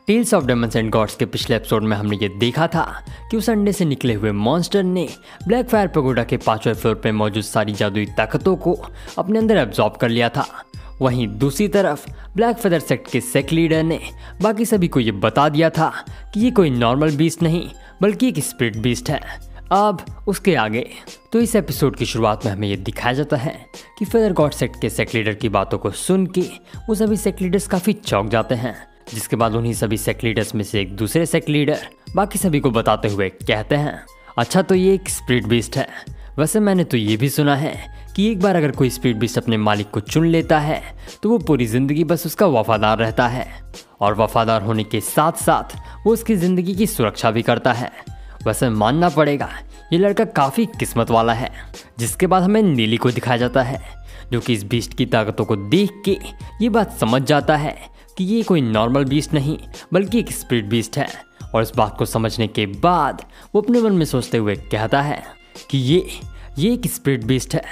Tales of demons and gods के पिछले episode में हमने ये देखा था कि उस अंडे से निकले हुए मॉन्स्टर ने ब्लैक फायर पैगोडा के 5वें फ्लोर पर मौजूद सारी जादुई ताकतों को अपने अंदर एब्जॉर्ब कर लिया था। वहीं दूसरी तरफ ब्लैक फेदर सेक्ट के सेक्ट लीडर ने बाकी सभी को ये बता दिया था कि ये कोई नॉर्मल बीस्ट नहीं बल्कि एक स्पिरिट बीस्ट है। अब उसके आगे तो इस एपिसोड की शुरुआत में हमें ये दिखाया जाता है कि फेदर गॉड सेक्ट के सेक्ट लीडर की बातों को सुन के वो सभी सेक्ट लीडर्स काफ़ी चौंक जाते हैं, जिसके बाद उन्हीं सभी सेक्ट लीडर्स में से एक दूसरे सेक्ट लीडर बाकी सभी को बताते हुए कहते हैं, अच्छा तो ये एक स्पिरिट बीस्ट है। वैसे मैंने तो ये भी सुना है कि एक बार अगर कोई स्पिरिट बीस्ट अपने मालिक को चुन लेता है तो वो पूरी ज़िंदगी बस उसका वफादार रहता है और वफादार होने के साथ साथ वो उसकी ज़िंदगी की सुरक्षा भी करता है। वैसे मानना पड़ेगा ये लड़का काफ़ी किस्मत वाला है। जिसके बाद हमें नीली को दिखाया जाता है जो कि इस बीस्ट की ताकतों को देख के ये बात समझ जाता है कि ये कोई नॉर्मल बीस्ट नहीं बल्कि एक स्पिरिट बीस्ट है। और इस बात को समझने के बाद वो अपने मन में सोचते हुए कहता है कि ये एक स्पिरिट बीस्ट है।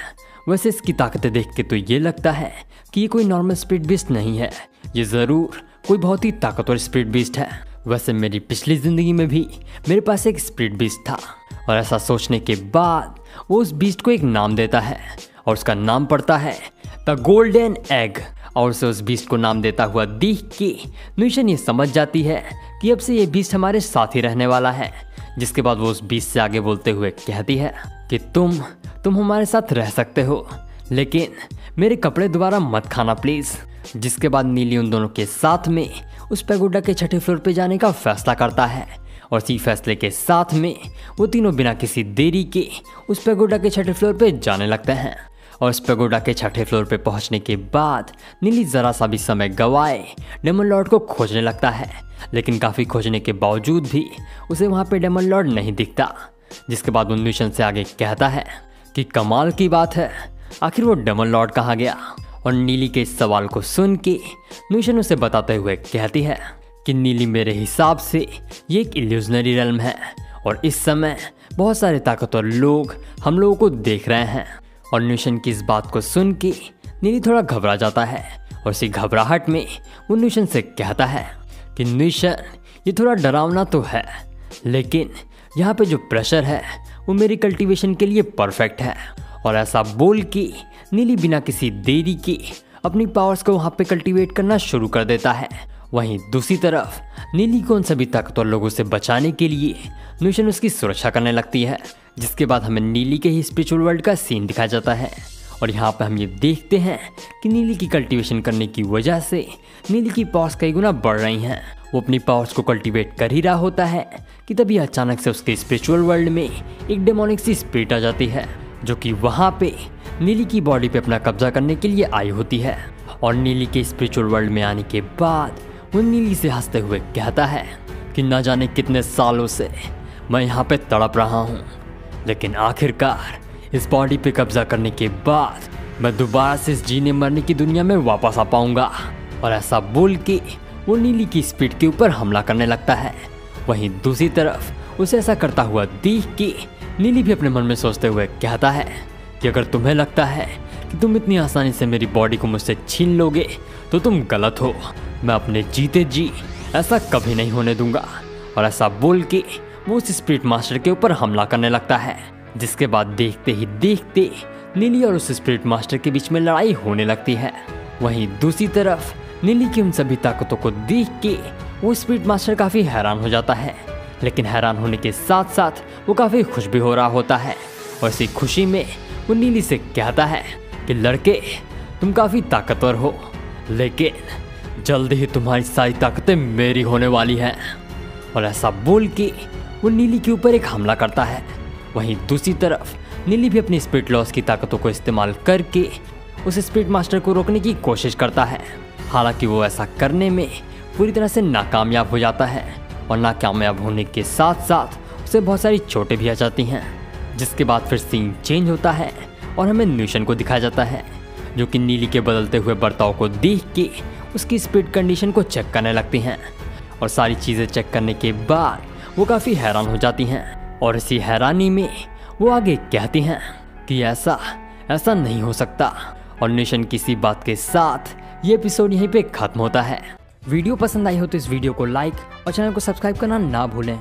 वैसे इसकी ताकतें देख के तो ये लगता है कि ये कोई नॉर्मल स्पिरिट बीस्ट नहीं है, ये ज़रूर कोई बहुत ही ताकतवर स्पिरिट बीस्ट है। वैसे मेरी पिछली ज़िंदगी में भी मेरे पास एक स्पिरिट बीस्ट था। और ऐसा सोचने के बाद वो उस बीस्ट को एक नाम देता है और उसका नाम पड़ता है द गोल्डन एग। और उसे उस बीस्ट को नाम देता हुआ देख के नुशन ये समझ जाती है कि अब से ये बीस्ट हमारे साथ ही रहने वाला है। जिसके बाद वो उस बीस्ट से आगे बोलते हुए कहती है कि तुम हमारे साथ रह सकते हो, लेकिन मेरे कपड़े दोबारा मत खाना प्लीज़। जिसके बाद नीली उन दोनों के साथ में उस पैगोडा के 6ठे फ्लोर पे जाने का फैसला करता है और इसी फैसले के साथ में वो तीनों बिना किसी देरी के उस पैगोडा के 6ठे फ्लोर पे जाने लगते हैं। और उस पैगोडा के 6ठे फ्लोर पे पहुंचने के बाद नीली ज़रा सा भी समय गवाए डेमन लॉर्ड को खोजने लगता है, लेकिन काफ़ी खोजने के बावजूद भी उसे वहाँ पे डेमन लॉर्ड नहीं दिखता। जिसके बाद वो न्यूशन से आगे कहता है कि कमाल की बात है, आखिर वो डेमन लॉर्ड कहाँ गया। और नीली के इस सवाल को सुन के न्यूशन उसे बताते हुए कहती है कि नीली मेरे हिसाब से ये एक इल्यूजनरी रेल्म है और इस समय बहुत सारे ताकतवर लोग हम लोगों को देख रहे हैं। और न्यूशन की इस बात को सुन के नीली थोड़ा घबरा जाता है और इसी घबराहट में वो न्यूशन से कहता है कि न्यूशन ये थोड़ा डरावना तो है, लेकिन यहाँ पे जो प्रेशर है वो मेरी कल्टीवेशन के लिए परफेक्ट है। और ऐसा बोल के नीली बिना किसी देरी के अपनी पावर्स को वहाँ पे कल्टीवेट करना शुरू कर देता है। वहीं दूसरी तरफ नीली को उन सभी ताकतवर लोगों से बचाने के लिए न्यूशन उसकी सुरक्षा करने लगती है। जिसके बाद हमें नीली के ही स्पिरिचुअल वर्ल्ड का सीन दिखाया जाता है और यहाँ पर हम ये देखते हैं कि नीली की कल्टीवेशन करने की वजह से नीली की पावर्स कई गुना बढ़ रही हैं। वो अपनी पावर्स को कल्टीवेट कर ही रहा होता है कि तभी अचानक से उसके स्पिरिचुअल वर्ल्ड में एक डेमोनिक सी स्पिरिट आ जाती है जो कि वहाँ पे नीली की बॉडी पे अपना कब्जा करने के लिए आई होती है। और नीली के स्पिरिचुअल वर्ल्ड में आने के बाद वो नीली से हंसते हुए कहता है कि न जाने कितने सालों से मैं यहाँ पे तड़प रहा हूँ, लेकिन आखिरकार इस बॉडी पे कब्जा करने के बाद मैं दोबारा से इस जीने मरने की दुनिया में वापस आ पाऊंगा। और ऐसा बोल के वो नीली की स्पीड के ऊपर हमला करने लगता है। वहीं दूसरी तरफ उसे ऐसा करता हुआ देख के नीली भी अपने मन में सोचते हुए कहता है कि अगर तुम्हें लगता है कि तुम इतनी आसानी से मेरी बॉडी को मुझसे छीन लोगे तो तुम गलत हो। मैं अपने जीते जी ऐसा कभी नहीं होने दूंगा। और ऐसा बोल के वो उस स्पिरिट मास्टर के ऊपर हमला करने लगता है। जिसके बाद देखते ही देखते नीली और उस स्पिरिट मास्टर के बीच में लड़ाई होने लगती है। वहीं दूसरी तरफ नीली की उन सभी ताकतों को देख के वो स्पिरिट मास्टर काफ़ी हैरान हो जाता है, लेकिन हैरान होने के साथ साथ वो काफ़ी खुश भी हो रहा होता है। और इसी खुशी में वो नीली से कहता है कि लड़के तुम काफ़ी ताकतवर हो, लेकिन जल्दी ही तुम्हारी सारी ताकतें मेरी होने वाली हैं। और ऐसा बोल के वो नीली के ऊपर एक हमला करता है। वहीं दूसरी तरफ नीली भी अपनी स्पिरिट लॉस की ताकतों को इस्तेमाल करके उस स्पिरिट मास्टर को रोकने की कोशिश करता है। हालांकि वो ऐसा करने में पूरी तरह से नाकामयाब हो जाता है और नाकामयाब होने के साथ साथ उसे बहुत सारी चोटें भी आ जाती हैं। जिसके बाद फिर सीन चेंज होता है और हमें न्यूशन को दिखाया जाता है जो कि नीली के बदलते हुए बर्ताव को देख के उसकी स्पिरिट कंडीशन को चेक करने लगती हैं। और सारी चीज़ें चेक करने के बाद वो काफ़ी हैरान हो जाती हैं। और इसी हैरानी में वो आगे कहती हैं कि ऐसा नहीं हो सकता। और न्यूशन किसी बात के साथ ये एपिसोड यहीं पे खत्म होता है। वीडियो पसंद आई हो तो इस वीडियो को लाइक और चैनल को सब्सक्राइब करना ना भूलें।